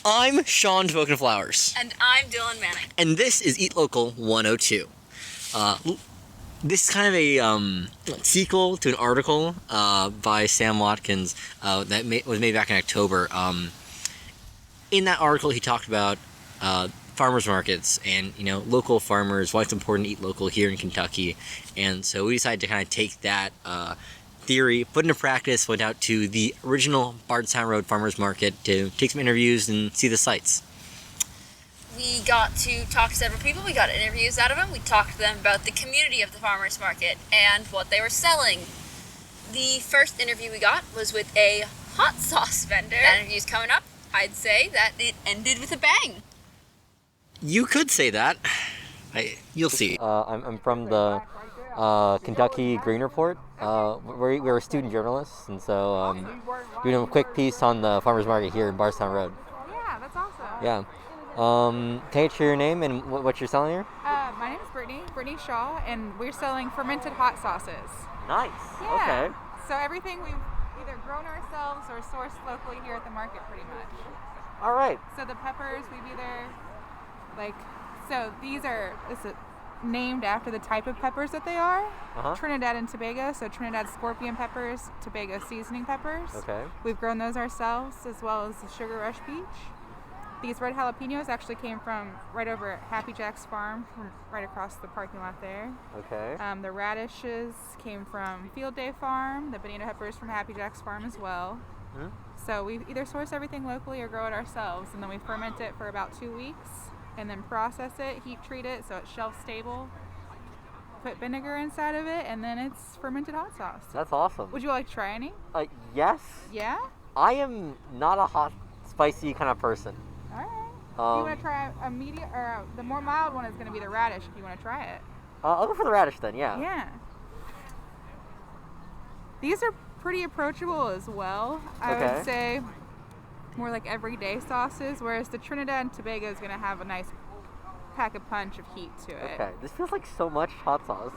I'm Shawn Tumbokon-Flowers. And I'm Dylan Manning. And this is Eat Local 102. This is kind of a sequel to an article by Sam Watkins that was made back in October. In that article, he talked about farmers markets and local farmers, why it's important to eat local here in Kentucky. And so we decided to kind of take that theory, put into practice, went out to the original Bardstown Road Farmers Market to take some interviews and see the sights. We got to talk to several people. We got interviews out of them. We talked to them about the community of the farmers market and what they were selling. The first interview we got was with a hot sauce vendor. That interview's coming up. I'd say that it ended with a bang. You could say that. You'll see. I'm from the Kentucky Green Report. We're student journalists, and so doing a quick piece on the farmers market here in Bardstown Road. Yeah, that's awesome. Yeah. Can you share your name and what you're selling here? My name is Brittany Shaw, and we're selling fermented hot sauces. Nice. Yeah. Okay. So everything we've either grown ourselves or sourced locally here at the market, pretty much. All right. So the peppers we've either these are named after the type of peppers that they are. Trinidad and Tobago, so Trinidad scorpion peppers, Tobago seasoning peppers. Okay. We've grown those ourselves, as well as the Sugar Rush Peach. These red jalapenos actually came from right over at Happy Jack's farm, from right across the parking lot there. Okay. The radishes came from Field Day Farm, the bonito peppers from Happy Jack's farm as well. Mm-hmm. So we either source everything locally or grow it ourselves, and then we ferment it for about 2 weeks, and then process it, heat treat it so it's shelf stable, put vinegar inside of it, and then it's fermented hot sauce. That's awesome. Would you like to try any? Yes. Yeah? I am not a hot, spicy kind of person. All right. You want to try a medium, or the more mild one is going to be the radish if you want to try it. I'll go for the radish then, yeah. Yeah. These are pretty approachable as well. I would say more like everyday sauces, whereas the Trinidad and Tobago is going to have a nice pack a punch of heat to it. Okay, this feels like so much hot sauce.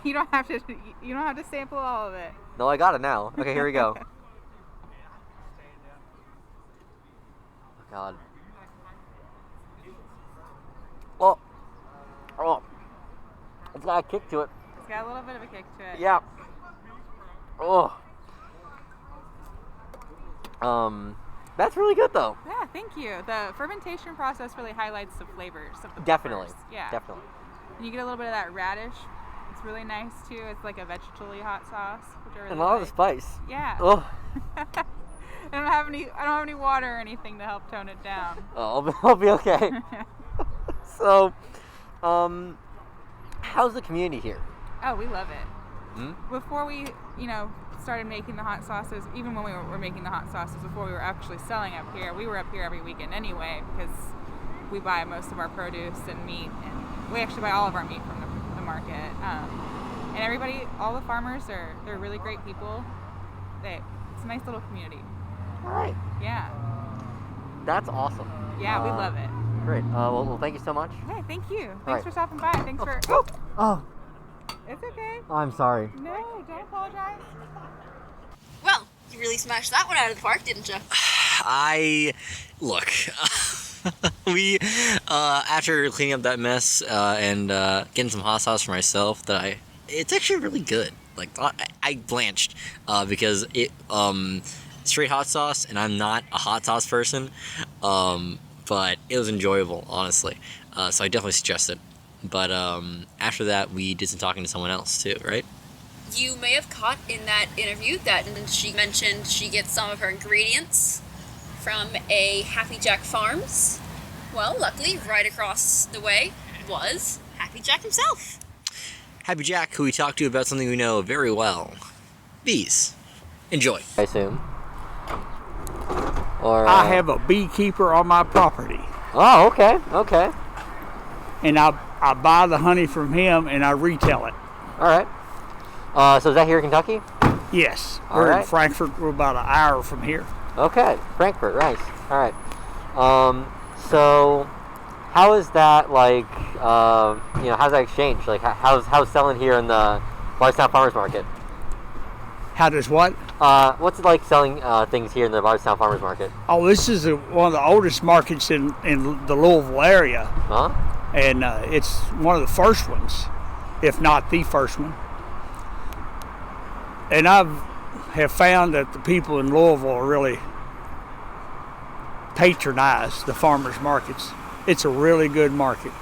You don't have to sample all of it. No, I got it now. Okay, here we go. Oh God. Oh, it's got a kick to it. It's got a little bit of a kick to it. Yeah. Oh. That's really good though. Yeah, thank you. The fermentation process really highlights the flavors of the Definitely. peppers. Yeah. Definitely. And you get a little bit of that radish. It's really nice too. It's like a vegetable hot sauce, which I really And a lot of the like. spice. Yeah. Oh. I don't have any water or anything to help tone it down. Oh, I'll be okay. So, how's the community here? Oh, we love it. Before we, started making the hot sauces, even when we were making the hot sauces, before we were actually selling up here, we were up here every weekend anyway, because we buy most of our produce and meat, and we actually buy all of our meat from the market. And everybody, all the farmers they're really great people. It's a nice little community. All right. Yeah. That's awesome. Yeah, we love it. Great. Well, thank you so much. Hey, thank you. Thanks right. for stopping by. Thanks for. Oh. It's okay. I'm sorry. No, don't apologize. Well, you really smashed that one out of the park, didn't you? Look. We after cleaning up that mess and getting some hot sauce for myself, it's actually really good. Like I blanched because it straight hot sauce, and I'm not a hot sauce person. But it was enjoyable, honestly. So I definitely suggest it. But after that, we did some talking to someone else too, right? You may have caught in that interview that she mentioned she gets some of her ingredients from a Happy Jack Farms. Well, luckily, right across the way was Happy Jack himself. Happy Jack, who we talked to about something we know very well. Bees. Enjoy. I assume. Or, I have a beekeeper on my property. Oh, okay. And I buy the honey from him and I retail it. All right. So is that here in Kentucky? Yes. All We're right. in Frankfort. We're about an hour from here. Okay, Frankfurt, nice. All right. So how is that like? How's that exchange? Like, how's selling here in the Bardstown Farmers Market? How does what? What's it like selling things here in the Bardstown Farmers Market? Oh, this is one of the oldest markets in the Louisville area. Huh? And it's one of the first ones, if not the first one. And have found that the people in Louisville really patronize the farmers markets. It's a really good market.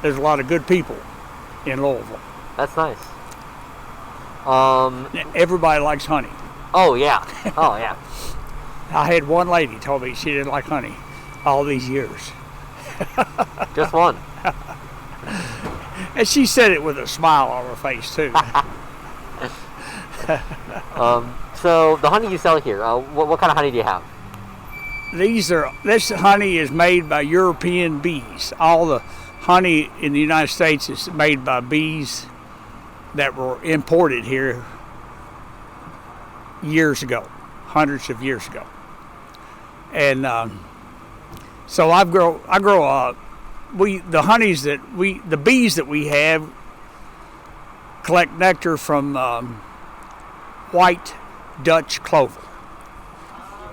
There's a lot of good people in Louisville. That's nice. Everybody likes honey. Oh yeah. Oh yeah. I had one lady told me she didn't like honey all these years. Just one. And she said it with a smile on her face too. So the honey you sell here, what kind of honey do you have? This honey is made by European bees. All the honey in the United States is made by bees that were imported here years ago, hundreds of years ago. And so the bees that we have collect nectar from white Dutch clover.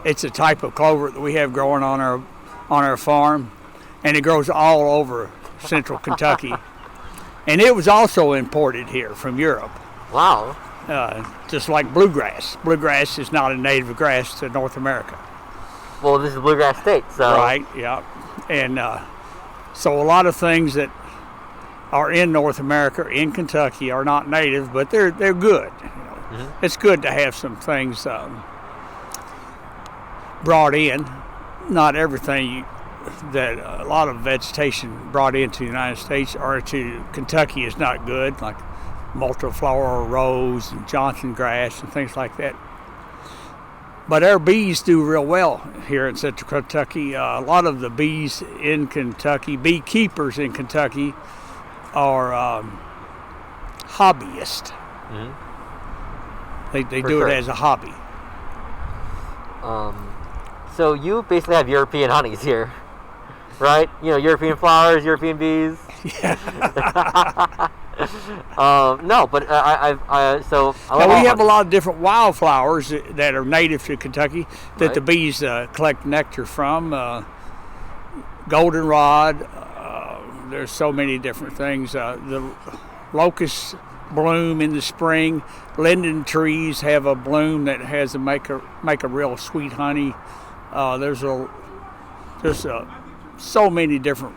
It's a type of clover that we have growing on our farm, and it grows all over central Kentucky. And it was also imported here from Europe. Wow. Just like bluegrass. Bluegrass is not a native grass to North America. Well, this is a bluegrass state, so. Right, yeah. And so a lot of things that are in North America, in Kentucky, are not native, but they're good. You know. Mm-hmm. It's good to have some things brought in. Not everything that a lot of vegetation brought into the United States or to Kentucky is not good, like multiflora rose and Johnson grass and things like that. But our bees do real well here in central Kentucky. A lot of the bees in Kentucky, beekeepers in Kentucky, are hobbyists. Mm-hmm. They do it as a hobby. So you basically have European honeys here, right? You know, European flowers, European bees. Yeah. No, but we have a lot of different wildflowers that are native to Kentucky that right. the bees collect nectar from. Goldenrod. There's so many different things. The locusts bloom in the spring. Linden trees have a bloom that has make a real sweet honey. There's so many different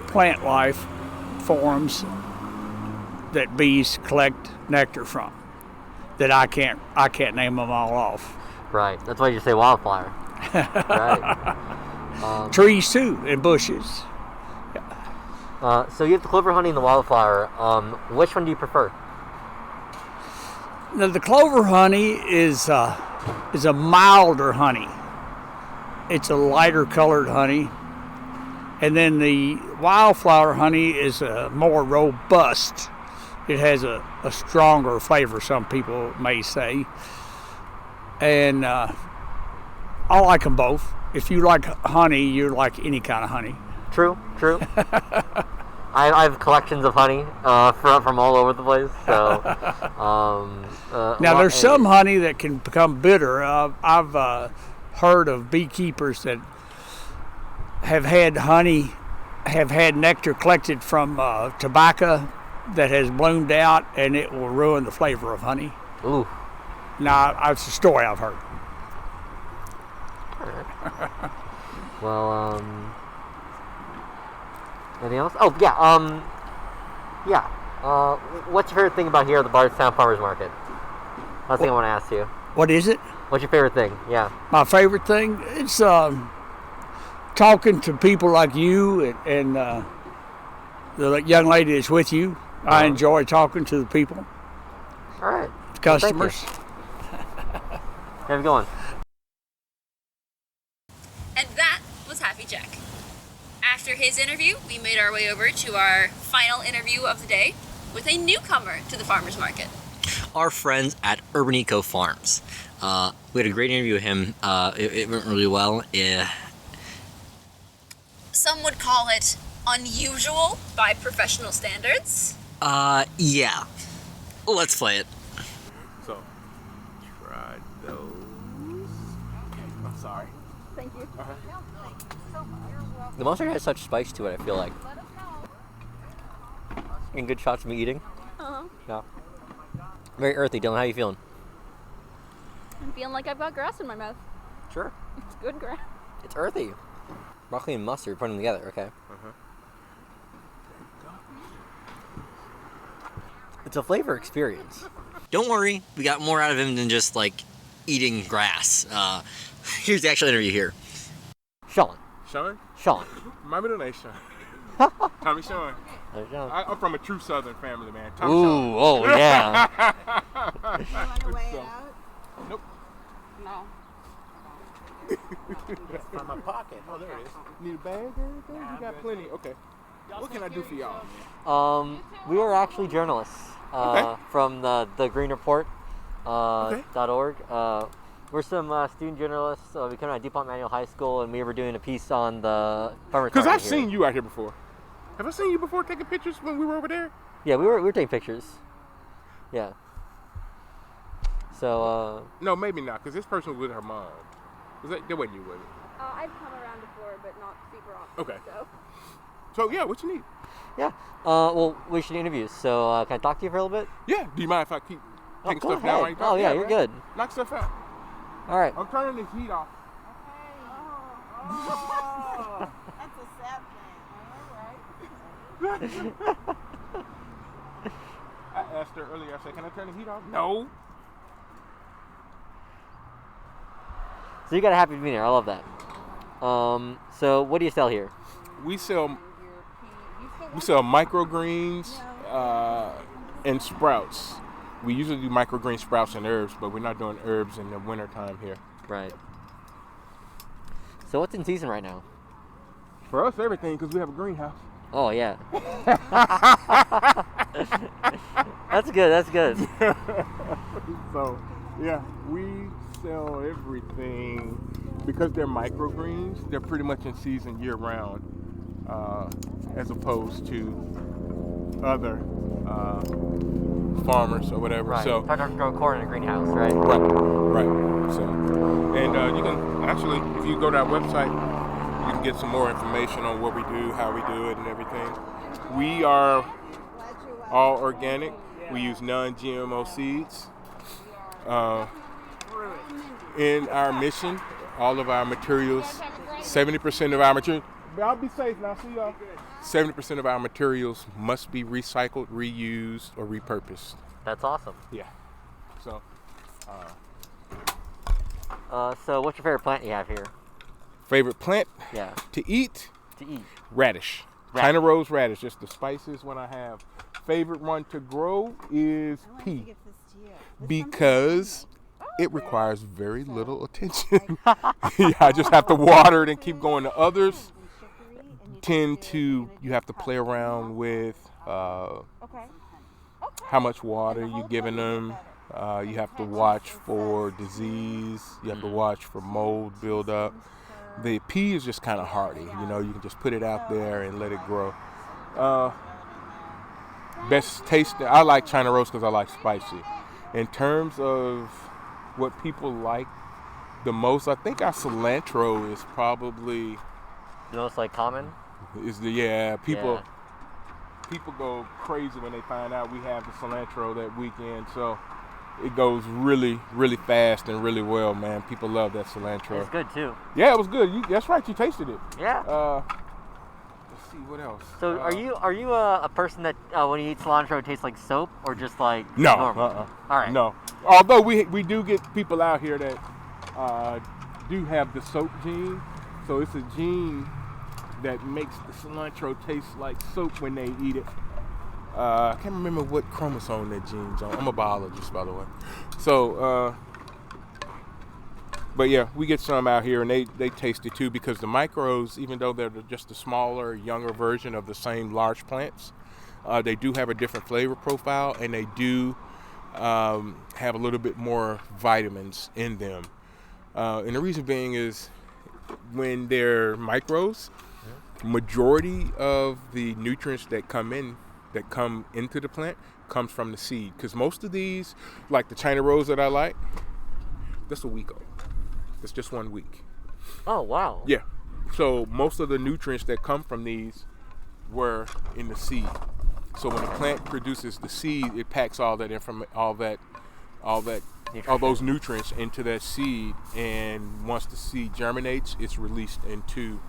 plant life forms that bees collect nectar from that I can't name them all off. Right. That's why you say wildflower. Right. Trees too, and bushes. So you have the clover honey and the wildflower. Which one do you prefer? Now, the clover honey is a milder honey. It's a lighter colored honey. And then the wildflower honey is more robust. It has a stronger flavor, some people may say. And I like them both. If you like honey, you like any kind of honey. True. I have collections of honey from all over the place. So now there's some honey that can become bitter. I've heard of beekeepers that have had nectar collected from tobacco that has bloomed out, and it will ruin the flavor of honey. Ooh. Now, it's a story I've heard. All right. Well, anything else? Oh, yeah. What's your favorite thing about here at the Bardstown Farmers Market? Last thing I want to ask you. What is it? What's your favorite thing? Yeah. My favorite thing? It's talking to people like you and the young lady that's with you. I enjoy talking to the people. All right. The customers. Well, have a good one. And that was Happy Jack. After his interview, we made our way over to our final interview of the day with a newcomer to the farmers market. Our friends at Urban Eco Farms. We had a great interview with him. It went really well. Some would call it unusual by professional standards. Yeah. Let's play it. So, try those. I'm sorry. Thank you. The mustard has such spice to it, I feel like. And good shots of me eating. Uh-huh. Yeah. Very earthy. Dylan, how you feeling? I'm feeling like I've got grass in my mouth. Sure. It's good grass. It's earthy. Broccoli and mustard, put them together, okay. It's a flavor experience. Don't worry, we got more out of him than just, like, eating grass. Here's the actual interview here. Shawn. Shawn? Shawn. My middle name's Shawn. Tommy Shawn. Shawn. I'm from a true Southern family, man. Tommy Ooh, Shawn. oh, yeah. You want to weigh it out? Nope. No. From my pocket. Oh, there it is. Need a bag or anything? You got plenty. Okay. What can I do for y'all? We are actually journalists from the Green Report .org. We're some student journalists. We come out of DuPont Manual High School, and we were doing a piece on the farmers market. Because I've seen you out here before. Have I seen you before taking pictures when we were over there? Yeah, we were taking pictures. Yeah. So. No, maybe not, because this person was with her mom. That wasn't you, was it? I've come around before, but not super often. Okay. So. So, yeah, what you need? Yeah. Well, we should do interviews. So, can I talk to you for a little bit? Yeah. Do you mind if I keep taking go stuff down while ahead. you talk? Oh, yeah, you're good. Knock stuff out. All right. I'm turning this heat off. Oh, that's a sad thing. All right. I asked her earlier, I said, can I turn the heat off? No. So you got a happy demeanor. I love that. So what do you sell here? We sell microgreens and sprouts. We usually do microgreen sprouts and herbs, but we're not doing herbs in the wintertime here. Right. So what's in season right now? For us, everything, because we have a greenhouse. Oh, yeah. That's good. That's good. So, yeah, we sell everything. Because they're microgreens, they're pretty much in season year-round, as opposed to other farmers or whatever. Right. So, Probably don't grow corn in a greenhouse, right? Right. So, and you can actually, if you go to our website, you can get some more information on what we do, how we do it, and everything. We are all organic. We use non-GMO seeds. In our mission, all of our materials, 70% of our materials, I'll be safe now, see y'all. 70% of our materials must be recycled, reused, or repurposed. That's awesome. Yeah. So, so what's your favorite plant you have here? favorite plant Yeah. to eat? To eat. Radish. China rose radish, just the spices when I have. Favorite one to grow is pea, because it requires very little attention. I just have to water it and keep going. The others tend to, you have to play around with how much water you're giving them. You have to watch for disease. You have to watch for mold buildup. The pea is just kind of hardy. You know, you can just put it out there and let it grow. Best taste, I like China rose because I like spicy. In terms of what people like the most, I think our cilantro is probably The most like common? people go crazy when they find out we have the cilantro that weekend. So it goes really, really fast and really well, man. People love that cilantro. It's good too. Yeah, it was good. That's right, you tasted it. Yeah. Let's see, what else? So are you a person that when you eat cilantro it tastes like soap or just like No. normal? All right. No. Although we do get people out here that do have the soap gene. So it's a gene that makes the cilantro taste like soap when they eat it. I can't remember what chromosome that gene's on. I'm a biologist, by the way. So, but yeah, we get some out here, and they taste it too, because the micros, even though they're just a smaller, younger version of the same large plants, they do have a different flavor profile, and they do have a little bit more vitamins in them. And the reason being is when they're micros, majority of the nutrients that come into the plant comes from the seed. Because most of these, like the China Rose that I like, that's a week old. It's just 1 week. Oh, wow. Yeah. So most of the nutrients that come from these were in the seed. So when the plant produces the seed, it packs all those nutrients into that seed, and once the seed germinates, it's released into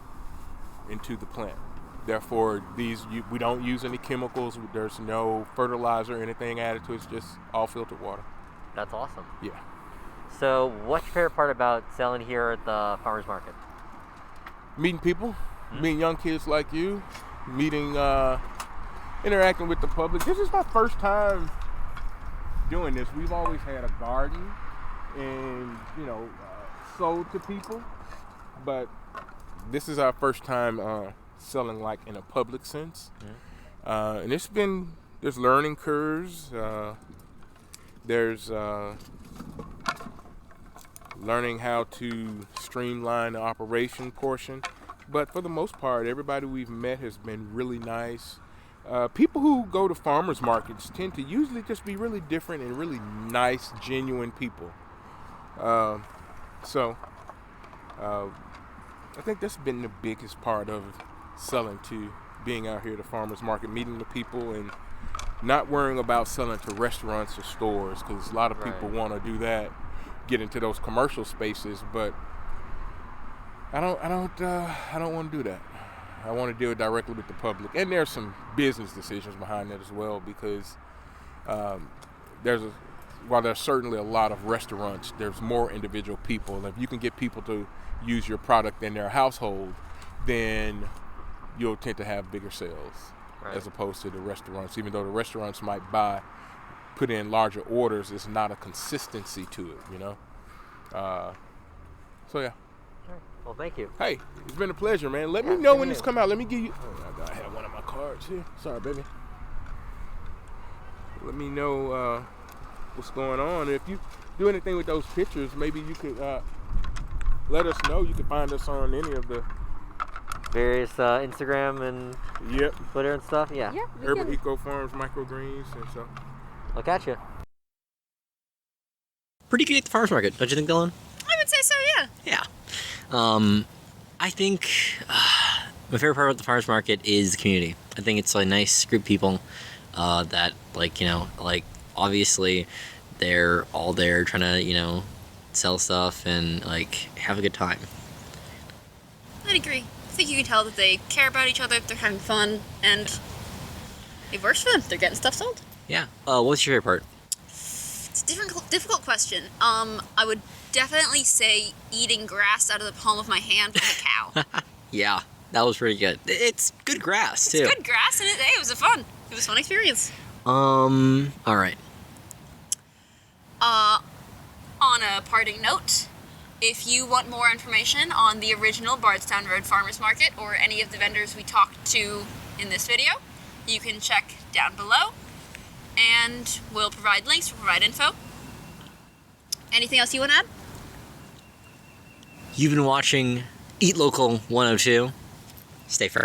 the plant. Therefore, we don't use any chemicals. There's no fertilizer or anything added to it. It's just all filtered water. That's awesome. Yeah. So, what's your favorite part about selling here at the farmers market? Meeting people, meeting young kids like you, interacting with the public. This is my first time doing this. We've always had a garden and, sold to people, but this is our first time selling like in a public sense. And there's learning curves. There's learning how to streamline the operation portion. But for the most part, everybody we've met has been really nice. People who go to farmers markets tend to usually just be really different and really nice, genuine people. So I think that's been the biggest part of selling, to being out here at the farmers market, meeting the people and not worrying about selling to restaurants or stores, because a lot of people want to do that, get into those commercial spaces, but I don't want to do that. I want to deal directly with the public, and there's some business decisions behind that as well, because while there's certainly a lot of restaurants, there's more individual people. And if you can get people to use your product in their household, then you'll tend to have bigger sales as opposed to the restaurants. Even though the restaurants might put in larger orders, it's not a consistency to it, So yeah. Well, thank you. Hey, it's been a pleasure, man. Let me know when this come out. Let me give you. Oh, I have one of my cards here. Sorry, baby. Let me know what's going on. If you do anything with those pictures, maybe you could let us know. You can find us on any of the various Instagram and Twitter and stuff. Yeah. Urban Eco Farms, Microgreens, and so. I'll catch you. Pretty good at the farmers market, don't you think, Dylan? I would say so, yeah. Yeah. I think my favorite part about the farmers market is the community. I think it's a nice group of people that, obviously they're all there trying to, sell stuff and, have a good time. I'd agree. I think you can tell that they care about each other, they're having fun, and it works for them. They're getting stuff sold. Yeah. What's your favorite part? It's a difficult question. I would definitely say eating grass out of the palm of my hand with a cow. Yeah, that was pretty good. It's good grass, too. It's good grass, and it was a fun experience. All right. On a parting note, if you want more information on the original Bardstown Road Farmers Market or any of the vendors we talked to in this video, you can check down below, and we'll provide links, we'll provide info. Anything else you want to add? You've been watching Eat Local 102. Stay fresh.